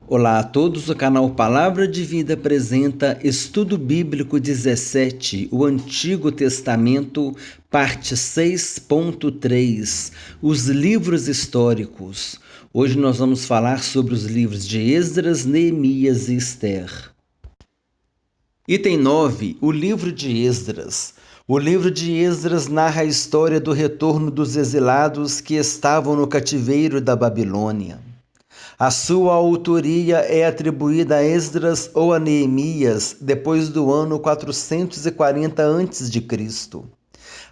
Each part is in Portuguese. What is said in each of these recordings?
Olá a todos, o canal Palavra de Vida apresenta Estudo Bíblico 17, o Antigo Testamento, parte 6.3, os livros históricos. Hoje nós vamos falar sobre os livros de Esdras, Neemias e Ester. Item 9, o livro de Esdras. O livro de Esdras narra a história do retorno dos exilados que estavam no cativeiro da Babilônia. A sua autoria é atribuída a Esdras ou a Neemias depois do ano 440 a.C.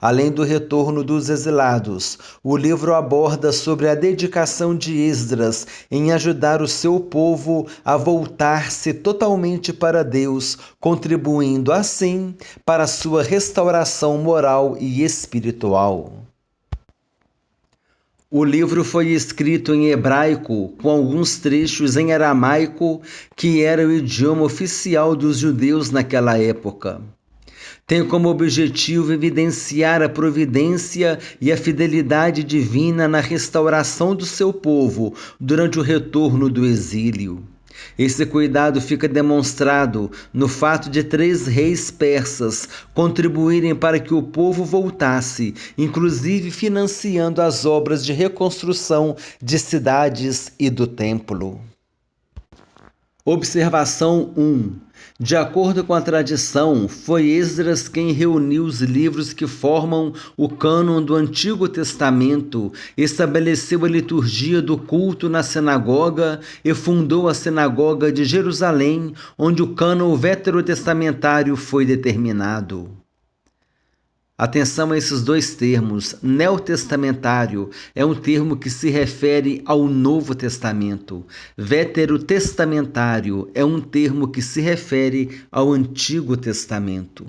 Além do retorno dos exilados, o livro aborda sobre a dedicação de Esdras em ajudar o seu povo a voltar-se totalmente para Deus, contribuindo assim para a sua restauração moral e espiritual. O livro foi escrito em hebraico, com alguns trechos em aramaico, que era o idioma oficial dos judeus naquela época. Tem como objetivo evidenciar a providência e a fidelidade divina na restauração do seu povo durante o retorno do exílio. Esse cuidado fica demonstrado no fato de 3 reis persas contribuírem para que o povo voltasse, inclusive financiando as obras de reconstrução de cidades e do templo. Observação 1. De acordo com a tradição, foi Esdras quem reuniu os livros que formam o cânon do Antigo Testamento, estabeleceu a liturgia do culto na sinagoga e fundou a Sinagoga de Jerusalém, onde o cânon veterotestamentário foi determinado. Atenção a esses dois termos. Neotestamentário é um termo que se refere ao Novo Testamento. Veterotestamentário é um termo que se refere ao Antigo Testamento.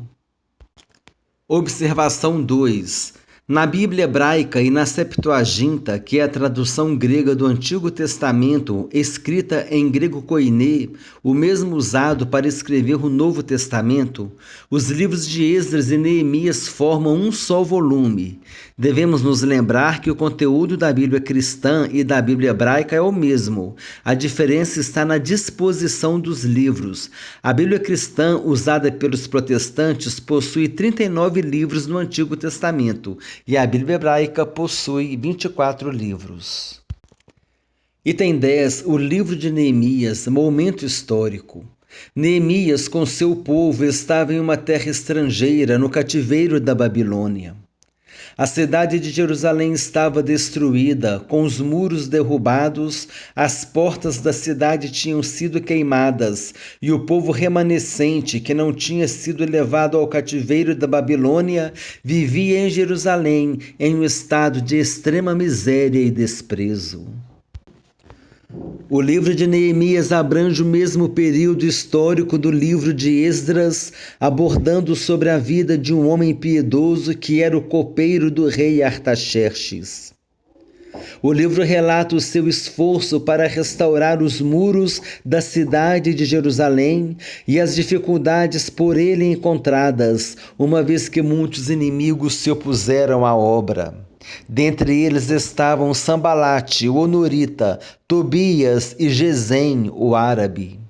Observação 2. Na Bíblia hebraica e na Septuaginta, que é a tradução grega do Antigo Testamento, escrita em grego koiné, o mesmo usado para escrever o Novo Testamento, os livros de Esdras e Neemias formam um só volume. Devemos nos lembrar que o conteúdo da Bíblia cristã e da Bíblia hebraica é o mesmo. A diferença está na disposição dos livros. A Bíblia cristã, usada pelos protestantes, possui 39 livros no Antigo Testamento, e a Bíblia hebraica possui 24 livros. Item 10. O livro de Neemias, momento histórico. Neemias, com seu povo, estava em uma terra estrangeira, no cativeiro da Babilônia. A cidade de Jerusalém estava destruída, com os muros derrubados, as portas da cidade tinham sido queimadas, e o povo remanescente, que não tinha sido levado ao cativeiro da Babilônia, vivia em Jerusalém em um estado de extrema miséria e desprezo. O livro de Neemias abrange o mesmo período histórico do livro de Esdras, abordando sobre a vida de um homem piedoso que era o copeiro do rei Artaxerxes. O livro relata o seu esforço para restaurar os muros da cidade de Jerusalém e as dificuldades por ele encontradas, uma vez que muitos inimigos se opuseram à obra. Dentre eles estavam Sambalate, o honorita, Tobias e Gesem, o árabe.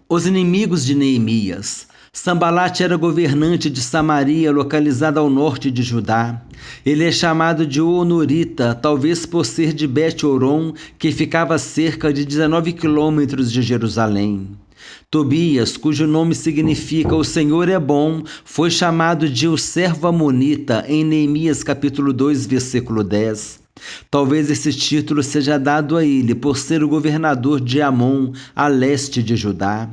Os inimigos de Neemias. Sambalate era governante de Samaria, localizada ao norte de Judá. Ele é chamado de honorita, talvez por ser de Bet-Horon, que ficava a cerca de 19 quilômetros de Jerusalém. Tobias, cujo nome significa o Senhor é bom, foi chamado de o servo amonita em Neemias capítulo 2, versículo 10. Talvez esse título seja dado a ele por ser o governador de Amon, a leste de Judá.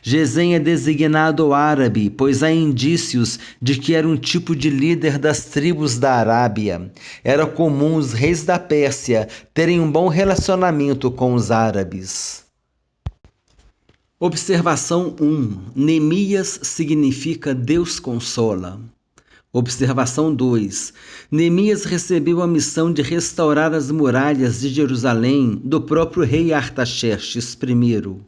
Gesem é designado árabe, pois há indícios de que era um tipo de líder das tribos da Arábia. Era comum os reis da Pérsia terem um bom relacionamento com os árabes. Observação 1. Neemias significa Deus consola. Observação 2. Neemias recebeu a missão de restaurar as muralhas de Jerusalém do próprio rei Artaxerxes I.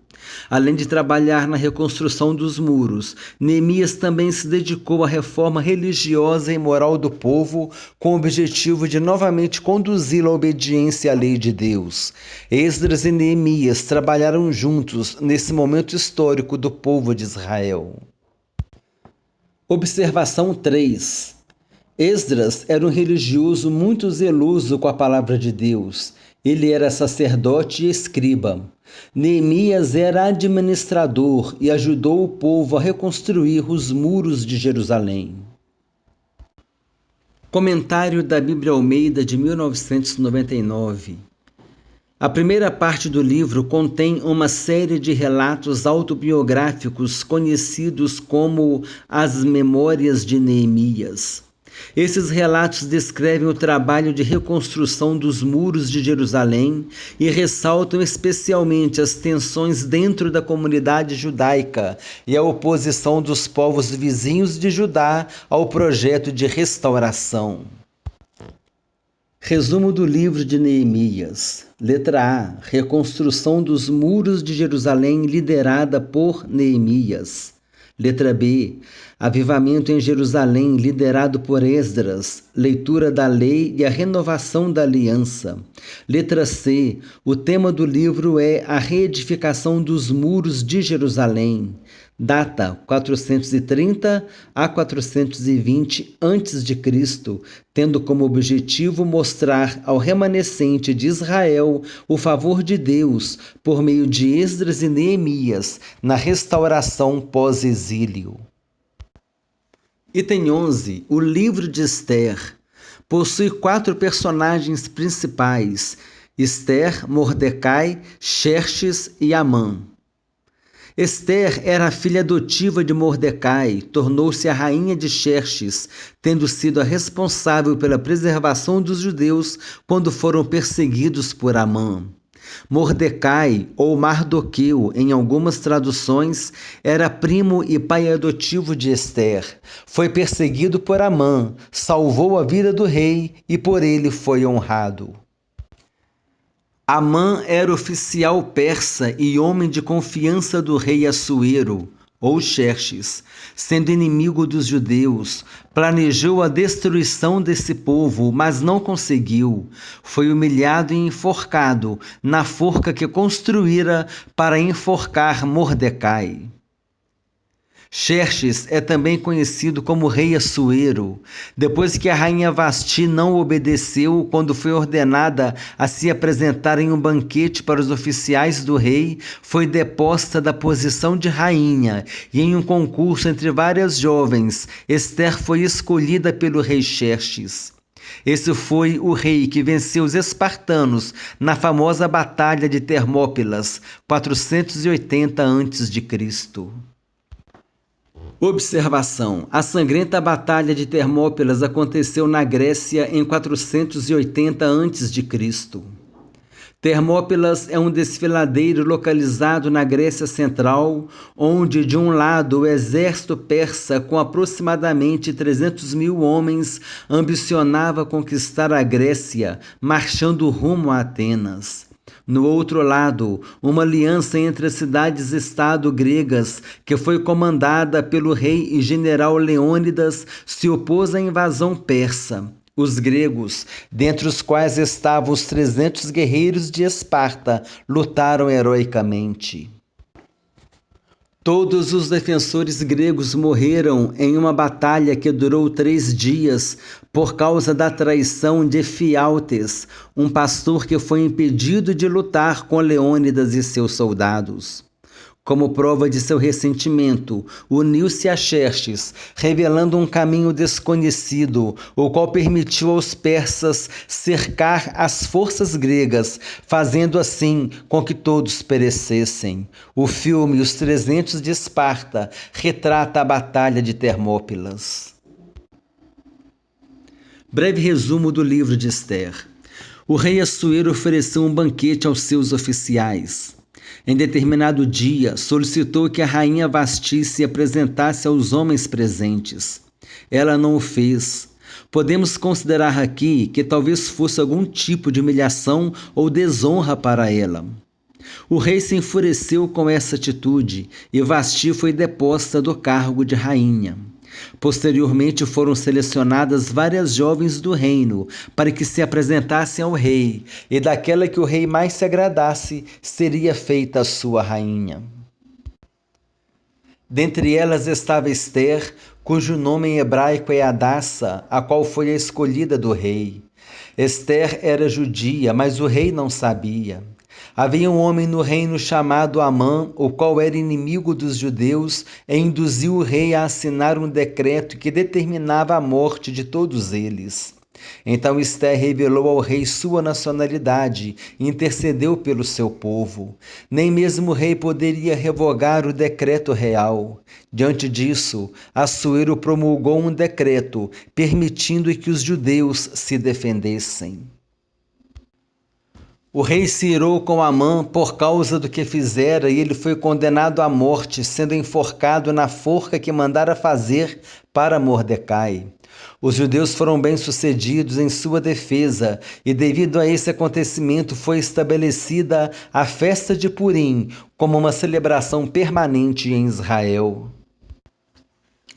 Além de trabalhar na reconstrução dos muros, Neemias também se dedicou à reforma religiosa e moral do povo, com o objetivo de novamente conduzi-lo à obediência à lei de Deus. Esdras e Neemias trabalharam juntos nesse momento histórico do povo de Israel. Observação 3. Esdras era um religioso muito zeloso com a palavra de Deus. Ele era sacerdote e escriba. Neemias era administrador e ajudou o povo a reconstruir os muros de Jerusalém. Comentário da Bíblia Almeida de 1999. A primeira parte do livro contém uma série de relatos autobiográficos conhecidos como as Memórias de Neemias. Esses relatos descrevem o trabalho de reconstrução dos muros de Jerusalém e ressaltam especialmente as tensões dentro da comunidade judaica e a oposição dos povos vizinhos de Judá ao projeto de restauração. Resumo do livro de Neemias. Letra A. Reconstrução dos muros de Jerusalém liderada por Neemias. Letra B. Avivamento em Jerusalém liderado por Esdras. Leitura da lei e a renovação da aliança. Letra C. O tema do livro é a reedificação dos muros de Jerusalém. Data 430 a 420 a.C., tendo como objetivo mostrar ao remanescente de Israel o favor de Deus por meio de Esdras e Neemias na restauração pós-exílio. Item 11. O livro de Esther. Possui 4 personagens principais: Esther, Mordecai, Xerxes e Amã. Esther era a filha adotiva de Mordecai, tornou-se a rainha de Xerxes, tendo sido a responsável pela preservação dos judeus quando foram perseguidos por Amã. Mordecai, ou Mardoqueu, em algumas traduções, era primo e pai adotivo de Esther. Foi perseguido por Amã, salvou a vida do rei e por ele foi honrado. Amã era oficial persa e homem de confiança do rei Assuero, ou Xerxes. Sendo inimigo dos judeus, planejou a destruição desse povo, mas não conseguiu. Foi humilhado e enforcado na forca que construíra para enforcar Mordecai. Xerxes é também conhecido como rei Assuero. Depois que a rainha Vasti não obedeceu quando foi ordenada a se apresentar em um banquete para os oficiais do rei, foi deposta da posição de rainha e em um concurso entre várias jovens, Esther foi escolhida pelo rei Xerxes. Esse foi o rei que venceu os espartanos na famosa Batalha de Termópilas, 480 a.C. Observação: a sangrenta Batalha de Termópilas aconteceu na Grécia em 480 a.C. Termópilas é um desfiladeiro localizado na Grécia Central, onde, de um lado, o exército persa, com aproximadamente 300.000 homens, ambicionava conquistar a Grécia, marchando rumo a Atenas. No outro lado, uma aliança entre as cidades-estado gregas, que foi comandada pelo rei e general Leônidas, se opôs à invasão persa. Os gregos, dentre os quais estavam os 300 guerreiros de Esparta, lutaram heroicamente. Todos os defensores gregos morreram em uma batalha que durou 3 dias por causa da traição de Fialtes, um pastor que foi impedido de lutar com Leônidas e seus soldados. Como prova de seu ressentimento, uniu-se a Xerxes, revelando um caminho desconhecido, o qual permitiu aos persas cercar as forças gregas, fazendo assim com que todos perecessem. O filme Os 300 de Esparta retrata a Batalha de Termópilas. Breve resumo do livro de Esther. O rei Assuero ofereceu um banquete aos seus oficiais. Em determinado dia, solicitou que a rainha Vasti se apresentasse aos homens presentes. Ela não o fez. Podemos considerar aqui que talvez fosse algum tipo de humilhação ou desonra para ela. O rei se enfureceu com essa atitude e Vasti foi deposta do cargo de rainha. Posteriormente foram selecionadas várias jovens do reino para que se apresentassem ao rei, e daquela que o rei mais se agradasse seria feita a sua rainha. Dentre elas estava Ester, cujo nome em hebraico é Hadassa, a qual foi a escolhida do rei. Ester era judia, mas o rei não sabia. Havia um homem no reino chamado Amã, o qual era inimigo dos judeus, e induziu o rei a assinar um decreto que determinava a morte de todos eles. Então Ester revelou ao rei sua nacionalidade e intercedeu pelo seu povo. Nem mesmo o rei poderia revogar o decreto real. Diante disso, Assuero promulgou um decreto permitindo que os judeus se defendessem. O rei se irou com Amã por causa do que fizera e ele foi condenado à morte, sendo enforcado na forca que mandara fazer para Mordecai. Os judeus foram bem-sucedidos em sua defesa e devido a esse acontecimento foi estabelecida a festa de Purim como uma celebração permanente em Israel.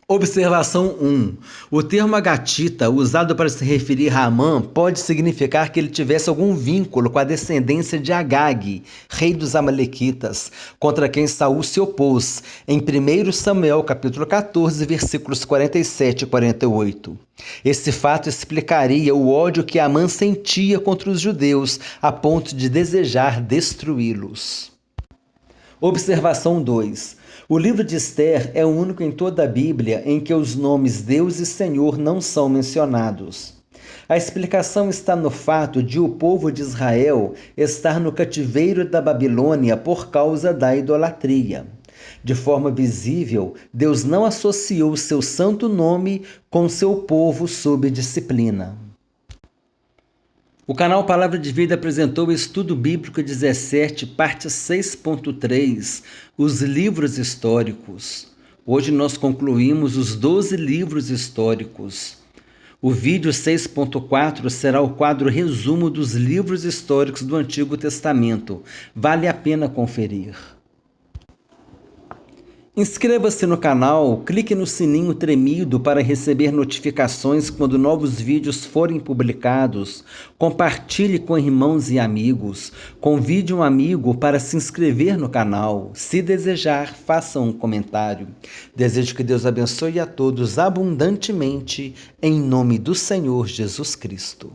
Observação 1. O termo agatita, usado para se referir a Amã, pode significar que ele tivesse algum vínculo com a descendência de Agag, rei dos Amalequitas, contra quem Saul se opôs, em 1 Samuel capítulo 14, versículos 47 e 48. Esse fato explicaria o ódio que Amã sentia contra os judeus, a ponto de desejar destruí-los. Observação 2. O livro de Ester é o único em toda a Bíblia em que os nomes Deus e Senhor não são mencionados. A explicação está no fato de o povo de Israel estar no cativeiro da Babilônia por causa da idolatria. De forma visível, Deus não associou seu santo nome com seu povo sob disciplina. O canal Palavra de Vida apresentou o Estudo Bíblico 17, parte 6.3, os livros históricos. Hoje nós concluímos os 12 livros históricos. O vídeo 6.4 será o quadro resumo dos livros históricos do Antigo Testamento. Vale a pena conferir. Inscreva-se no canal, clique no sininho tremido para receber notificações quando novos vídeos forem publicados. Compartilhe com irmãos e amigos. Convide um amigo para se inscrever no canal. Se desejar, faça um comentário. Desejo que Deus abençoe a todos abundantemente, em nome do Senhor Jesus Cristo.